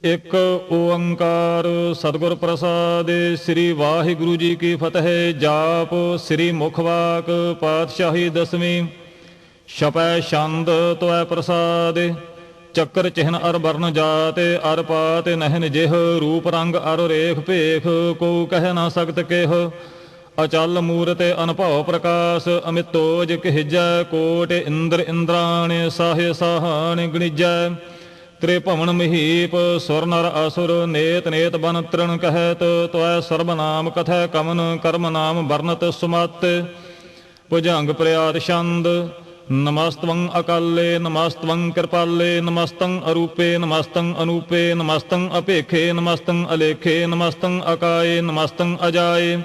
ਇੱਕ ਓੰਕਾਰ ਸਤਿਗੁਰ ਪ੍ਰਸਾਦਿ। ਸ੍ਰੀ ਵਾਹਿਗੁਰੂ ਜੀ ਕੀ ਫਤਿਹ। ਜਾਪ ਸ੍ਰੀ ਮੁਖਵਾਕ ਪਾਤਸ਼ਾਹੀ ਦਸਵੀਂ। ਛਪੈ ਛੰਦ ਤੁਐ ਪ੍ਰਸਾਦਿ। ਚੱਕਰ ਚਿਹਨ ਅਰ ਵਰਨ ਜਾਤ ਅਰ ਪਾਤ ਨਹਿਨ ਜਿਹ। ਰੂਪ ਰੰਗ ਅਰ ਰੇਖ ਭੇਖ ਕੋ ਕਹਿ ਨਾ ਸਕਤ ਕਿਹ। ਅਚਲ ਮੂਰਤ ਅਨਭਉ ਪ੍ਰਕਾਸ਼ ਅਮਿਤੋਜ ਕਹਿਜੈ। ਕੋਟ ਇੰਦਰ ਇੰਦਰਾਣ ਸਾਹਿ ਸਾਹਾਣ ਗਣਿਜੈ। त्रिभुवन महीप सुर नर असुर नेत नेत बन तृण कहत। त्वै सर्ब नाम कथै कवन कर्म नाम वर्णत सुमत। भुजंग प्रयात छंद। नमस्तवं अकाले नमस्तवं कृपाले नमस्तं अरूपे नमस्तं अनूपे नमस्तं अपेखे नमस्तं अलेखे नमस्तं अकाये नमस्तं अजाये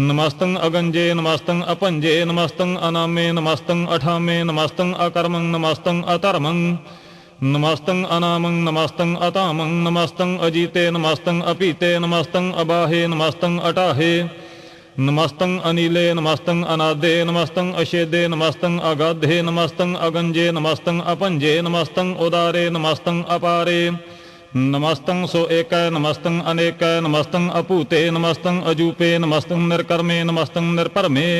नमस्तं अगंजे नमस्तं अपंजे नमस्तं अनामे नमस्तं अठामे नमस्तं अकर्मं नमस्तं अधर्मं नमस्तं अनामं नमस्तं अतामं नमस्तं अजीते नमस्तं अपीते नमस्तं अबाहे नमस्तं अटाहे नमस्तं अनीले नमस्तं अनादे नमस्तं अशेदे नमस्तं अगाधे नमस्तं अगंजे नमस्तं अपंजे नमस्तं उदारे नमस्तं अपारे नमस्तं सो एक नमस्तं अनेक नमस्तं अपूते नमस्तं अजूपे नमस्तं निर्कर्मे नमस्तं निर्परमे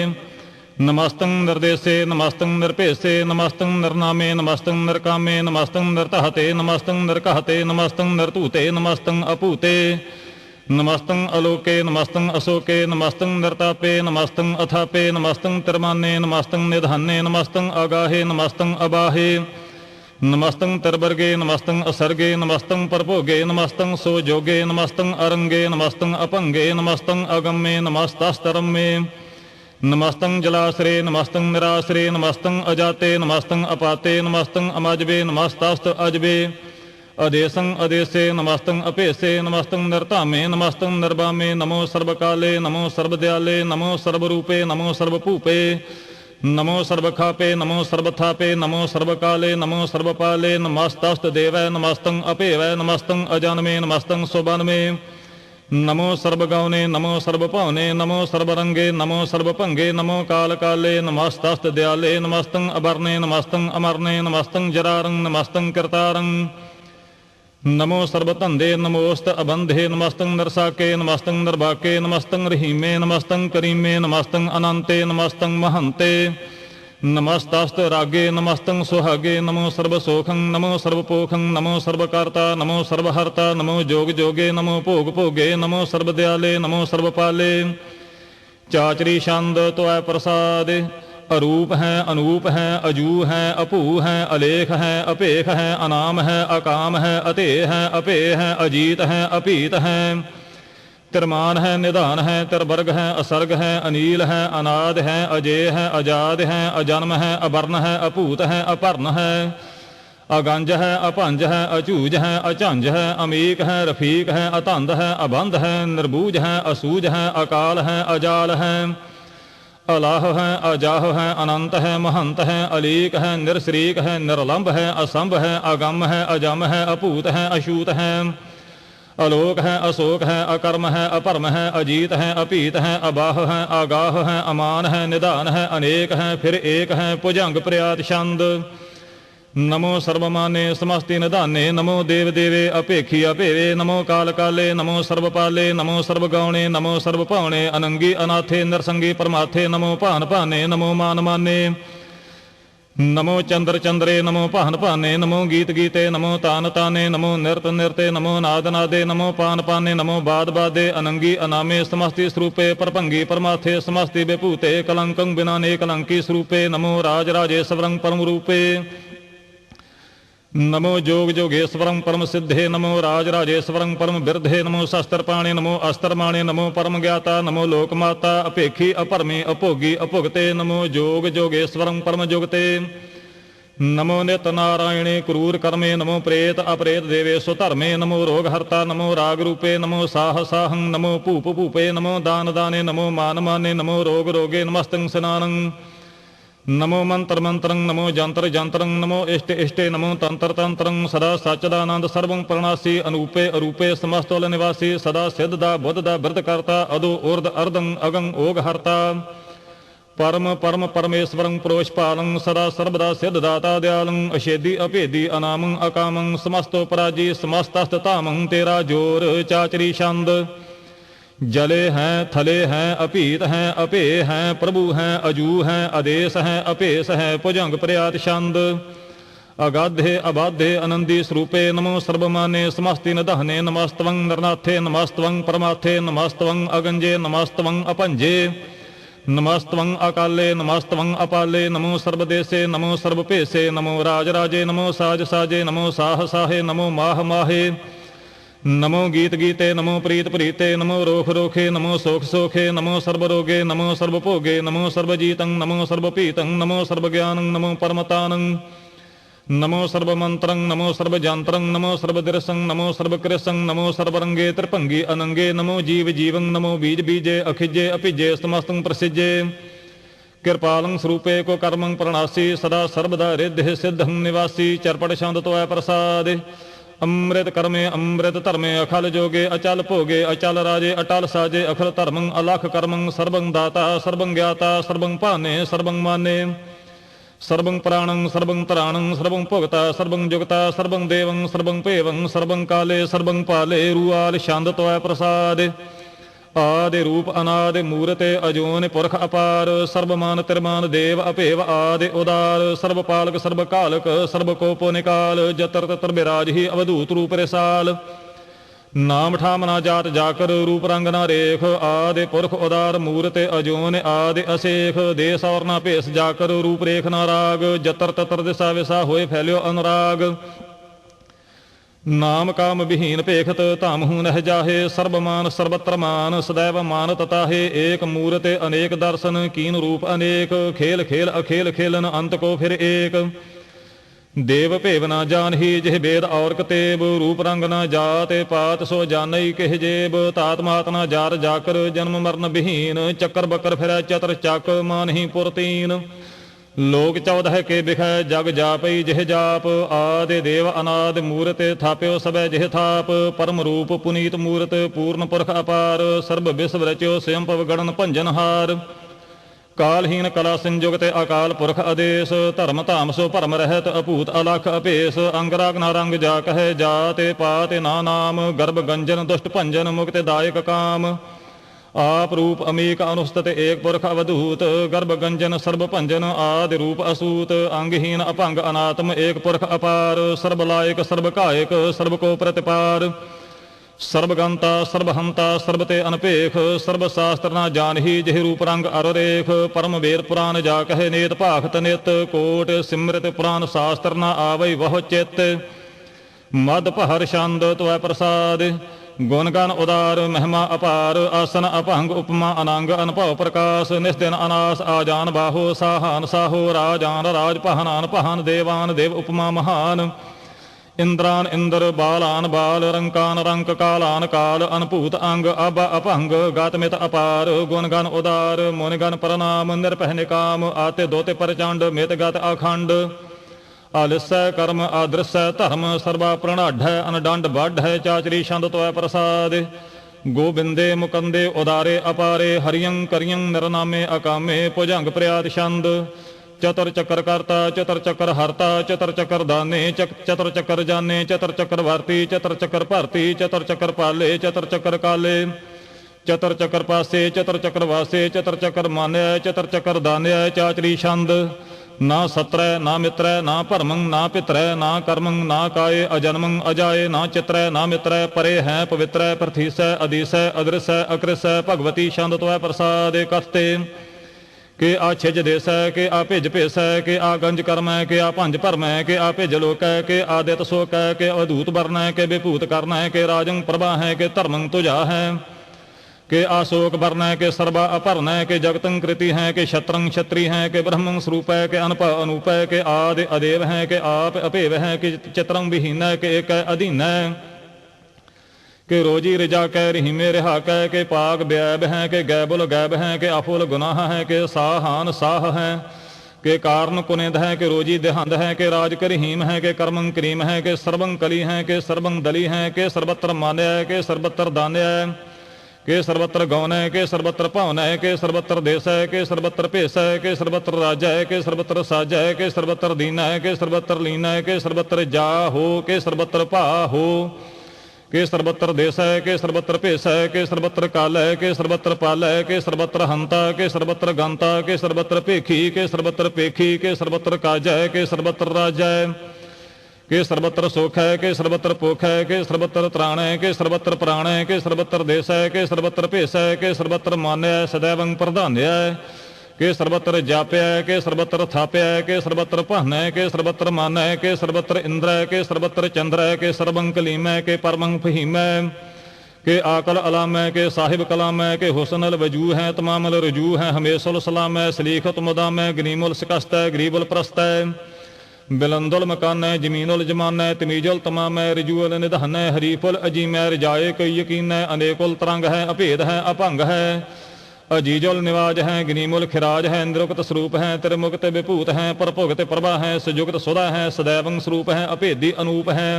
नमस्तं निर्देशे नमस्तं निर्पेशे नमस्तं निर्नामे नमस्तं निर्कामे नमस्तं निर्तहते नमस्तं निर्कहते नमस्तं निर्तूते नमस्तं अपूते नमस्तं अलोके नमस्तं अशोके नमस्तं निर्तापे नमस्तं अथापे नमस्तं तिरमाने नमस्तं निधाने नमस्तं अगाहे नमस्तं अबाहे नमस्तं तिरवर्गे नमस्तं असर्गे नमस्तं परभोगे नमस्तं सोजोगे नमस्तं अरंगे नमस्तं अपंगे नमस्तं अगम्ये नमस्तास्तरम्ये नमस्तं जलाश्रे नमस्तं निराश्रे नमस्तं अजाते नमस्तं अपाते नमस्तं अमजबे नमस्तास्त अजबे अदेशं अदेशे नमस्तं अपेशे नमस्तं निर्तामे नमस्तं निर्वामे नमो सर्वकाले नमो सर्वदयाले नमो सर्वरूपे नमो सर्वपूपे नमो सर्वखापे नमो सर्वथापे नमो सर्वकाले नमो सर्वपाले नमस्तास्त देवै नमस्तं अपेवै नमस्तं अजानमे नमस्तं सुबानमे नमो सर्वगौने नमो सर्वपौने नमो सर्वरंगे नमो सर्वभंगे नमो काल काले नमस्तास्त दयाले नमस्तं अवर्णे नमस्तं अमरणे नमस्तं जरारं नमस्तं कर्तारं नमो सर्वतंदे नमोस्त अबंधे नमस्तं नरसाके नमस्तं निर्वाके नमस्तं रहीमे नमस्तं करीमे नमस्तं अनंते नमस्तं महंते नमस्तास्त रागे नमस्तं सुहागे नमो सर्वसोखं नमो सर्वपोखं नमो सर्वकर्ता नमो सर्वहर्ता नमो जोग जोगे नमो भोग भोगे नमो सर्वदयाले नमो सर्वपाले। चाचरी छंद त्वै प्रसाद। अरूप है अनूप है अजू है अभू है अलेख है अपेख है अनाम है अकाम है अते है अपे है अजीत है अपीत है तिरमान है निधान है तिरवर्ग है असर्ग है अनील है अनाद है अजेय है अजाद है अजन्म है अवर्ण है अपूत है अपर्ण है अगंज है अपंज है अचूज है अचंज है अमीक है रफीक है अतंद है अबंध है निर्बूज है असूज है अकाल है अजाल है अलाह है अजाह है अनंत है महंत है अलीक है निरश्रीक है निर्लंब है असंभ है अगम है अजम है अपूत है अशूत है अलोक है अशोक है अकर्म है अपरम है अजीत है अपीत है अबाह है आगाह है अमान है निदान है अनेक है फिर एक है भुजंग प्रयात छंद। नमो सर्वमाने समस्ति निधाने नमो देव देवे अपेखी अपेवे नमो काल काले नमो सर्वपाले नमो सर्वगौणे नमो सर्वपौणे अनंगी अनाथे नरसंगी परमाथे नमो भान भाने नमो मान माने नमो चंद्र चंद्रे नमो भान भाने नमो गीत गीते नमो तान ताने नमो नृत नृते नमो नाद नादे नमो पान पाने नमो बाद बादे अनंगी अनामे समस्ति स्वरूपे परभंगी परमाथे समस्ति विभूते कलंकं बिनाने कलंकी स्वरूपे नमो राज राजेश्वरं परम रूपे नमो जोग जोगेश्वरं परम सिद्धे नमो राज राजेश्वरं परम बिरधे नमो शस्त्रपाणे नमो अस्त्रमाणे नमो परम ज्ञाता नमो लोकमाता अपेखी अपरमे अभोगी अभुगते नमो जोग जोगेश्वरं परम जुगते नमो नित नारायणे क्रूर कर्मे नमो प्रेत अपरेत देवेशु धर्मे नमो रोग हर्ता नमो राग रूपे नमो साह साहं नमो भूप भूपे नमो दान दाने नमो मान माने नमो रोग रोगे नमस्तं स्नानं नमो मंत्र मंत्रं नमो जंत्र जंत्रं नमो इष्ट इष्टे नमो तंत्र तंत्रं सदा सच्चिदानंद सर्वं प्रणासी अनूपे अरूपे समस्तोल निवासी सदा सिद्धदा बुद्धदा वृद्धकर्ता अदो ऊर्ध अर्धं अगं ओग हर्ता परम परम परमेश्वरं पुरोषपालं सदा सर्वदा सिद्धदाता दयालं अशेदी अभेदी अनामं अकामं समस्तो पराजी समस्तस्ततामं तेरा जोर चाचरी छंद। जले हैं थले हैं अपीत हैं अपे हैं प्रभु हैं अजू हैं आदेश हैं अपेश हैं भुजंग प्रयात छंद। अगाधे अबाधे आनंदी स्वरूपे नमो सर्वमाने समस्ति नदहने नमस्तवं नरनाथे नमस्तवं परमाथे नमस्तवं अगंजे नमस्तवं अपंजे नमस्तवं अकाले नमस्तवं अपाले नमो सर्वदेशे नमो सर्वपेशे नमो राजराजे नमो साज साजे नमो साह साहे नमो माह माहे नमो गीत गीते नमो प्रीत प्रीते नमो रोख रोखे नमो सोख सोखे नमो सर्वरोगे नमो सर्वभोगे नमो सर्वजीतं नमो सर्वपीतं नमो सर्वज्ञानं नमो परमतानं नमो सर्वमंत्रं नमो सर्वजंत्रं नमो सर्वदिरसं नमो सर्वकृसं नमो सर्वरंगे त्रिभंगी अनंगे नमो जीव जीवं नमो बीज बीजे अखिजे अपिजे समस्तं प्रसिजे कृपालं स्वरूपे को कर्मं प्रणासी सदा सर्वदा रिद्धि सिद्धं निवासी चरपट छंद तो प्रसाद। अमृत कर्मे अमृत धर्मे अखल जोगे अचल भोगे अचल राजे अटल साजे अखल धर्मं अलख कर्मं सर्वं दाता सर्वं ज्ञाता सर्वं पाने सर्वं माने सर्वं प्राणं सर्वं तराणं सर्वं भुगता सर्वं जुगता सर्वं देवं सर्वं पेवं सर्वं काले सर्वं पाले रूआल छंद तो प्रसाद। आदि रूप अनादि मूर्ते अजोन पुरख अपार सर्वमान तिरमान देव अपेव आदि उदार सर्वपालक सर्वकालक सर्वकोपो निकाल जतर तत्र विराज ही अवधूत रूप रिसाल। नाम ठाम ना जात जाकर रूप रंग ना रेख आदि पुरख उदार मूर्ते अजोन आदि असेख देश और ना भेस जाकर रूप रेख ना राग जतर ततर दिशा विशा होए फैल्यो अनुराग। नाम काम विहीन पेखत धाम हूं नह जाहे सर्वमान सर्वत्र मान सदैव मान तताहे एक मूर्ते अनेक दर्शन कीन रूप अनेक खेल खेल अखेल खेलन अंत को फिर एक। देव भेव ना जान ही जिह वेद और कतेब रूप रंग ना जात पात सो जानई किह जेब तात मात ना जार जाकर जन्म मरण विहीन चक्कर बकर फिर चतर चक मान ही पुरतीन। लोक 14 के बिखै जग जापई जिह जाप आदि देव अनाद मूर्त थाप्यो सबै जिह थाप परम रूप पुनीत मूर्त पूर्ण पुरख अपार सर्व विश्व रच्यो स्वयं पव गणन भंजन हार। कालहीन कला संयुगत अकाल पुरख आदेश धर्म धाम सो भरम रहत अभूत अलख अभेस अंगराग ना रंग जा कह जाते पाते ना नाम गर्भ गंजन दुष्ट भंजन मुक्ति दायक काम। आप रूप अमीक अनुस्तत एक पुरख अवधूत गर्भ गंजन सर्व भंजन आदि रूप असूत अंगहीन अपंग अनात्म एक पुरख अपार सर्वलायक सर्व कायक सर्व को प्रतिपार सर्वगंता सर्वहंता सर्वते अनपेख सर्वशास्त्र ना जान ही जिह रूप रंग अररेख परम वेद पुराण जा कहे नेत भाखत नित कोट सिमृत पुराण शास्त्र ना आवई वह चित मद पहर छंद त्वै प्रसाद। गुणगान उदार महिमा अपार आसन अपंग उपमा अनंग अनभव प्रकाश निस्दिन अनास आजान बाहो साहान साहो राजान राज पहनान पहन देवान देव उपमा महान। इंद्रान इंद्र बालान बाल रंकान रंक कालान काल अनभूत अंग अब अपंग गातमित अपार गुणगन उदार मुनिगन प्रणाम निरपहन काम आते दोते प्रचंड मित गत अखंड। आलस्य कर्म आदृश्य धर्म सर्वा प्रणाढ़ अनडंड बाढ़ चाचरी छंद तो प्रसाद। गोबिंदे मुकंदे उदारे अपारे हरियं करियं निरनामे अकामे भुजंग प्रयात छंद। चतर चक्कर करता चतर चक्कर हरता चतर चक्कर दाने चतर चक्कर जाने चतर चक्कर भारती चतर चक्कर भारती चतर चक्कर पाले चतर चक्कर काले चतर चक्कर पासे चतर चक्कर वासे चतर चक्कर मान्य चतर चक्कर दान्य चाचरी छंद। ना सत्र ना मित्र ना भरमं ना पित्र ना कर्मं ना काय अजन्मं अजाए ना चित्र ना मित्र परे हैं पवित्र प्रथीस अधीस अदृश अकृस भगवती छंद तो प्रसाद कथते के आ छिज देस है के आ भिज भेस है के आ गंज कर्म है के आ भंज भरम है के आ भिज लोक है के आदित शोक है के अवधूत वर्ण है के विभूत करना है के राजंग प्रभा है के धर्मंग तुझा है के आशोक वर्ण है के सर्वा अपर्ण है के जगतं कृति है के क्षत्रंग क्षत्रि है के ब्रह्मं स्वरूप है के अनप अनूप है के आदि अदेव है के आप अपेव है कि चित्रंग विहीन है के एक अधीन है कि रोजी रिजा कै रहीमे रिहा कै के पाग ब्याब हैं के गैबुल गैब हैं के अफुल गुनाह हैं के साहान साह हैं के कारण कुनिद है के रोजी देहंद है के राज करीम है के कर्मं करीम है के सर्वं कली है के सर्वं दली है के सर्वत्र मान्य है के सर्वत्र दान्य है के सर्वत्र गौनय के सर्वत्र पावनय के सर्वत्र देशय के सर्वत्र पेशय के सर्वत्र राजय के सर्वत्र साजय के सर्वत्र दीनय के सर्वत्र लीनय के सर्वत्र जाहो के सर्वत्र पाहो के सर्वत्र देशय के सर्वत्र पेशय के सर्वत्र कालय के सर्वत्र पालय के सर्वत्र हंता के सर्वत्र गंता के सर्वत्र पेखी के सर्वत्र पेखी के सर्वत्र काजय के सर्वत्र राजय के सर्वत्र सोखय के सर्वत्र पोखय के सर्वत्र त्राणय के सर्वत्र प्राणय के सर्वत्र देशय के सर्वत्र पेशय के सर्वत्र मान्य सदैवं प्रधान्य के सर्वत्र जाप्य के सर्वत्र थाप्य के सर्वत्र पहनय के सर्वत्र मानय के सर्वत्र इंद्र के सर्वत्र चंद्र के सर्वं कलीमय के परमं फहीमय के आकल अलामय के साहिब कलामय के हुसनल वजू हैं तमामल रजू हैं हमेशुल सलामय सलीखत मुदामय गनीमुल शिकस्तय गरीबुल प्रस्तय बिलंदुल मकान जमीनुल जमान तमीजुल तमाम रजूल निधन हरीफुल अजीम रजाए कोई यकीन अनेकुल तरंग है अभेद है अपंग है अजीजुल निवाज है गनीमुल खिराज है निरुक्त स्वरूप है त्रिमुक्त विभूत है परभुगत प्रभा है सुजुगत सुधा है सदैवं स्वरूप है अभेदी अनूप है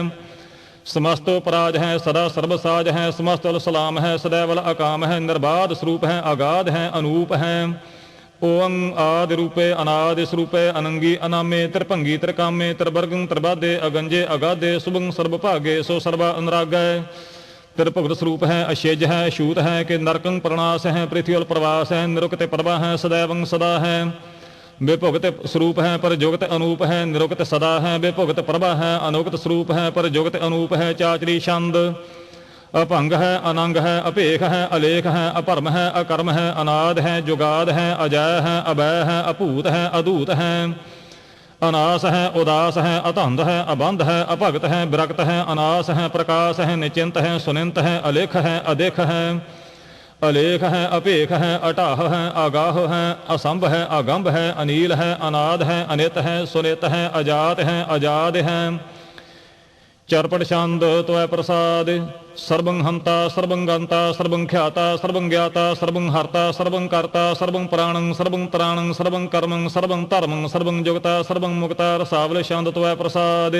समस्त पराज है सदा सर्वसाज है समस्त सलाम है सदैवल अकाम है निर्बाध स्वरूप है अगाध है अनूप है ओं आदि रूपे अनादि स्वरूपे अनंगी अनामे त्रिभंगी त्रिकामे त्रिवर्गं त्रिबाधे अगंजे अगाधे शुभं सर्वभागे सो सर्वा अनुरागय त्रिभुगत स्वरूप है अशेज है अशूत है कि नरकं प्रणाश है पृथ्वी प्रवास है निरुक्त प्रभा है सदैवं सदा है विभुगत स्वरूप है पर जोगत अनूप है निरुक्त सदा है विभुगत प्रभा है अनुगत स्वरूप है पर जोगत अनूप है चाचरी छंद अपंग है अनंग है अपेख है अलेख है अपरम है अकर्म है अनाद है जुगाद है अजय है अभय है अपूत है अदूत है अनास है उदास है अतंध है अबंध है अपगत है विरक्त है अनास है प्रकाश है निचिंत है सुनिंत है अलेख है अदेख है अलेख है अपेख है अटाह है आगाह है असंभ है अगंभ है अनील है अनाद है अनित है सुनित है अजात है अजाद है चरपट छंद त्वय प्रसाद सर्वं हंता सर्वं गंता सर्वं ख्याता सर्वं ज्ञाता सर्वं हर्ता सर्वं कर्ता सर्वं प्राणं सर्वं त्राणं सर्वं कर्मं सर्वं धर्मं सर्वं जुगता सर्वं मुक्ता रसावल छंद त्वय प्रसाद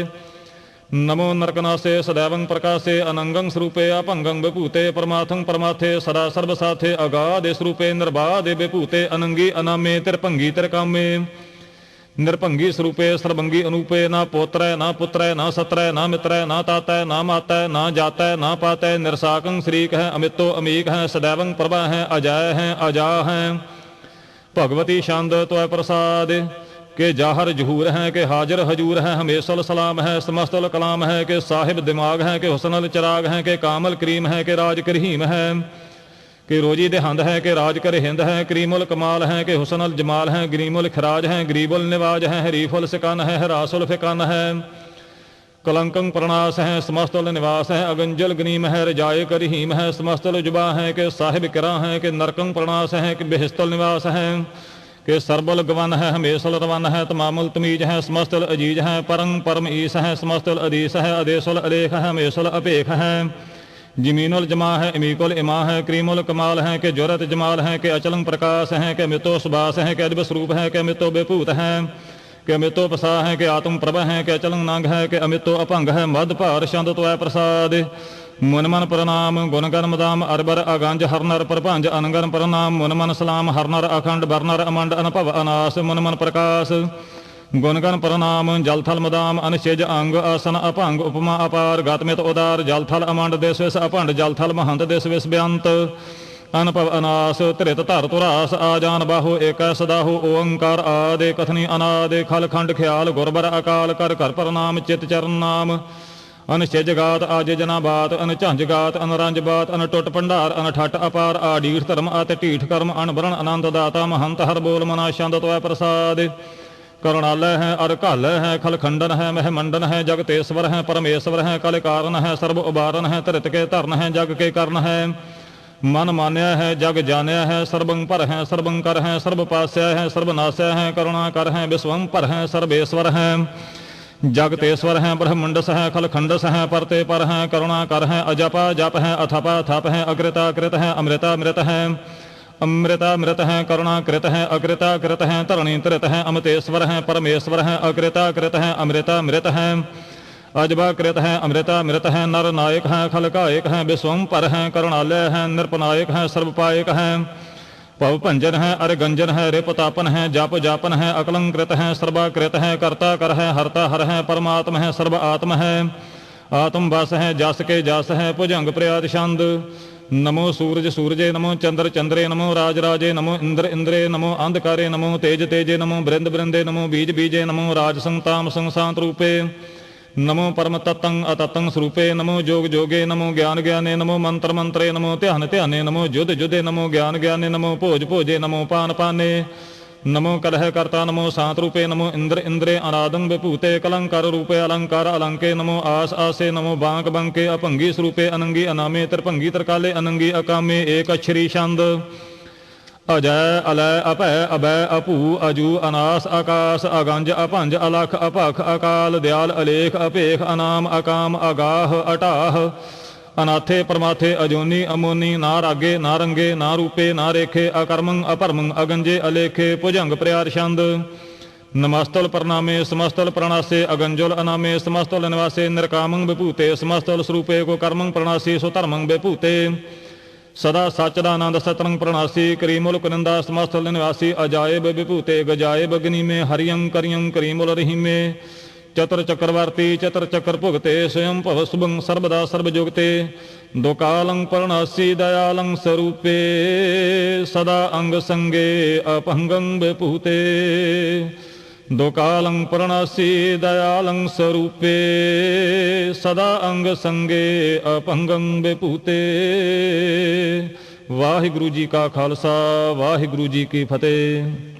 नमो नरकनासे सदैवं प्रकाशे अनंगं स्वरूपे अपंगं विभूते परमार्थं परमार्थे सदा सर्वसाथे अगाधे स्वरूपे निर्बाधे विभूते अनंगी अनामे त्रिभंगी त्रिकामे निरभंगी स्वरूपे सर्वंगी अनूपे ना पोत्र ना पुत्र ना सत्र ना मित्र ना तात ना मात ना जात ना पात निरसाकं श्रीक है अमितो अमीक है सदैवं प्रभा है अजय है अजा है भगवती छंद त्वय प्रसाद के जाहर जहूर है के हाजिर हजूर है हमेशुल सलाम है समस्तुल कलाम है के साहिब दिमाग है के हुसनल चिराग है के कामल करीम है के राज करीम है कि रोजी देहंद है कि राज कर हिंद है करीमुल कमाल है कि हुसनल जमाल है गरीमुल खराज है गरीबुल निवाज है हरीफुल सिकन है हरासुल फिकन है कलंकं प्रणास है समस्तुल निवास है अगंजल गनीम है रजाए करीम है समस्तुल जुबा है कि साहिब किरा है कि नरकं प्रणास है कि बेहस्तुल निवास है कि सरबुल गवन है हमेशुल रवन है तमामुल तमीज है समस्तुल अजीज है परं परम ईस है समस्तुल अदीस है अदेशुल अलेख है हमेशुल अपेख है जमीनुल जमा है इमीकुल इमा है करीमुल कमाल है कि जुरत जमाल है कि अचलं प्रकाश है कि अमितो सुबास है कि अद्भुत स्वरूप है कि अमितो बेपूत है कि अमितो पसा है कि आत्म प्रभा है कि अचलं नांग है कि अमितो अपंग है मद भार छंद त्वय प्रसाद मुनमन प्रणाम गुणगन मदाम अरबर अगंज हरनर प्रभंज अनगन प्रणाम मुनमन सलाम हरनर अखंड बरनर अमंड अनभव अनास मुनमन प्रकाश गुणगन प्रणाम जलथल मदाम अनशेज अंग आसन अपंग उपमा अपार गातमित उदार जलथल अमंड देश विश अपंड जलथल महंत देश विश बेअंत अनपव अनास त्रित धर तुरास आजान बाहु एक सदाहु ओंकार आदि कथनी अनादि खल खंड ख्याल गुरबर अकाल कर कर प्रणाम चित चरण नाम अनशेज गात आज जना बात अन झंझ गात अन रंज बात अन टुट भंडार अन ठट अपार आडीठ धर्म अत टीठ कर्म अनबरण अनंत दाता महंत हर बोल मना छंद त्वय प्रसाद करुणालय है अरकाल है खलखंडन है महमंडन है जगतेश्वर है परमेश्वर है कल कारण है सर्व उबारन है त्रित के धरन है जग के कर्ण है मन मान्य है जग जान्य है सर्वं पर है सर्वं कर है सर्वपास्य है सर्वनाश्य है करुणाकर है विश्वं पर है सर्वेश्वर है जगतेश्वर है ब्रह्मंडस है खलखंडस है परते पर है करुणाकर है अजपा जप है अथपा थप है अकृता कृत है अमृता मृत है अमृता मृत है करुणाकृत है अकृता कृत है तरणीकृत है अमृतेश्वर है परमेश्वर है अकृता कृत है अमृता मृत है अजबा कृत है अमृता मृत है नर नायक है खलकायक है विश्वम्पर है करुणालय है नृपनायक है सर्वपायक है पव भंजन है अरगंजन है रिपतापन है जाप जापन है अकलंकृत है सर्वाकृत है कर्ता कर है हरता हर है परमात्म है सर्व आत्म है आत्म बस है जस के जस है भुजंग प्रयात छंद नमो सूरज सूरजे नमो चंद्र चंद्रे नमो राज राजे नमो इंद्र इंद्रे नमो अंधकारे नमो तेज तेजे नमो बृंद बृंदे नमो बीज बीजे नमो राज संताम संसांत रूपे नमो परम तत्तं अतत्तं स्वरूपे नमो जोग जोगे नमो ज्ञान ज्ञाने नमो मंत्र मंत्रे नमो ध्यान ध्याने नमो युद्ध युद्धे नमो ज्ञान ज्ञाने नमो भोज भोजे नमो पान पाने नमो कलह कर्ता नमो शांत रूपे नमो इंद्र इंद्रे अनादं विभूते कलंकार रूपे अलंकार अलंके नमो आस आसे नमो बांक बंके अपंगी स्वरूपे अनंगी अनामे त्रिभंगी त्रिकाले अनंगी अकामे एक अक्षरी छंद अजय अलय अपय अभय अपू अजू अनास आकाश अगंज अपंज अलख अपख अकाल दयाल अलेख अपेख अनाम अकाम अगाह अटाह अनाथे परमाथे अजोनी अमोनी ना रागे ना रंगे ना रूपे ना रेखे अकर्मं अपरमं अगंजे अलेखे भुजंग प्रयार छंद नमस्तल प्रणामे समस्तल प्रणासे अगंजोल अनामे समस्तल निवासे निरकामं विभूते समस्तल स्वरूपे को कर्मं प्रणासी सुधर्मं विभूते सदा सच्चिदानंद सतरंग प्रणासी करीमुल कुनिंदा समस्तल निवासी अजायब विभूते गजायब अग्नि में हरियं करियं करीमुल रहीमे चतर चक्रवर्ती चतर चक्र भुगते स्वयं भव शुभं सर्वदा सर्वजुगते दोकालं प्रणासी दयालं स्वरूपे सदा अंग संगे अपहंगं विभूते दोकालं प्रणासी दयालं स्वरूपे सदा अंग संगे अपहंगं विभूते। वाहिगुरु जी का खालसा वाहिगुरु जी की फतेह।